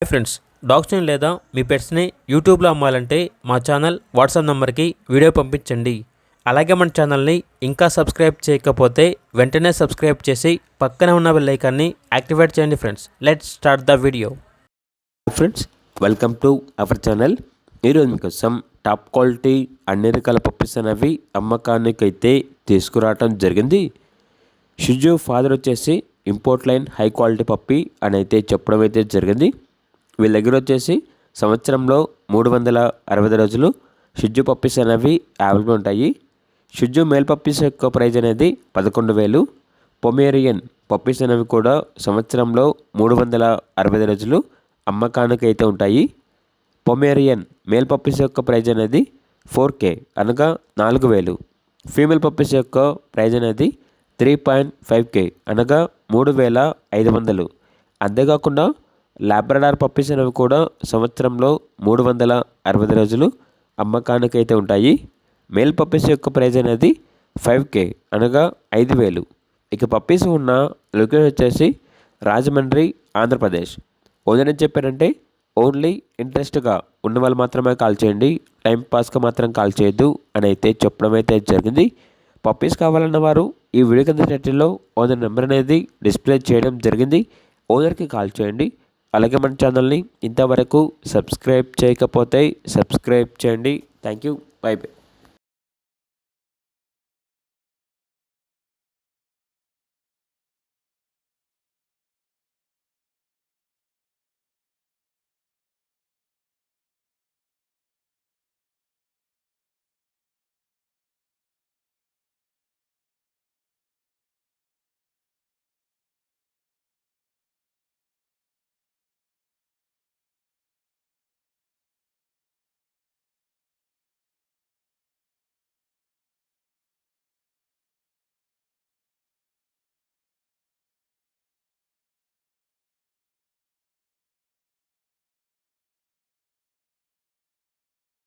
Friends, డాగ్స్ని లేదా మీ పెట్స్ని యూట్యూబ్లో అమ్మాలంటే మా ఛానల్ వాట్సాప్ నెంబర్కి వీడియో పంపించండి. అలాగే మన ఛానల్ని ఇంకా సబ్స్క్రైబ్ చేయకపోతే వెంటనే సబ్స్క్రైబ్ చేసి పక్కనే ఉన్న బెల్ ఐకాన్ని యాక్టివేట్ చేయండి. Friends, let's start the video. Friends, welcome to our channel. ఈరోజు మీకోసం టాప్ క్వాలిటీ అన్ని రకాల పప్పీస్ అనేవి అమ్మకానికి అయితే తీసుకురావటం జరిగింది. షిజు ఫాదర్ వచ్చేసి import line high quality puppy అని అయితే చెప్పడం అయితే జరిగింది. వీళ్ళ దగ్గర వచ్చేసి సంవత్సరంలో 365 రోజులు షిజు పప్పీస్ అనేవి అవైలబుల్ ఉంటాయి. షిజు మేల్ పప్పీస్ యొక్క ప్రైజ్ అనేది 11,000. పొమేరియన్ పప్పీస్ అనేవి కూడా సంవత్సరంలో 365 రోజులు అమ్మకానికి అయితే ఉంటాయి. పొమేరియన్ మేల్ పప్పీస్ యొక్క ప్రైజ్ అనేది 4K అనగా 4,000. ఫీమేల్ పప్పీస్ యొక్క ప్రైజ్ అనేది 3.5K అనగా 3,500. అంతేకాకుండా లాబ్రడార్ పప్పీస్ అనేవి కూడా సంవత్సరంలో 365 రోజులు అమ్మకానికి అయితే ఉంటాయి. మేల్ పప్పీస్ యొక్క ప్రైజ్ అనేది 5K అనగా 5,000. ఇక పప్పీస్ ఉన్న లొకేషన్ వచ్చేసి రాజమండ్రి, ఆంధ్రప్రదేశ్. ఓనర్ ఏం చెప్పారంటే ఓన్లీ ఇంట్రెస్ట్గా ఉన్న వాళ్ళు మాత్రమే కాల్ చేయండి, టైంపాస్గా మాత్రం కాల్ చేయొద్దు అని అయితే చెప్పడం అయితే జరిగింది. పప్పీస్ కావాలన్న వారు ఈ వీడియో కింద టైటిల్లో ఓనర్ నెంబర్ అనేది డిస్ప్లే చేయడం జరిగింది. ఓనర్కి కాల్ చేయండి. అలాగే మన ఛానల్ని ఇంతవరకు సబ్స్క్రైబ్ చేయకపోతే సబ్స్క్రైబ్ చేయండి. Thank you. By by.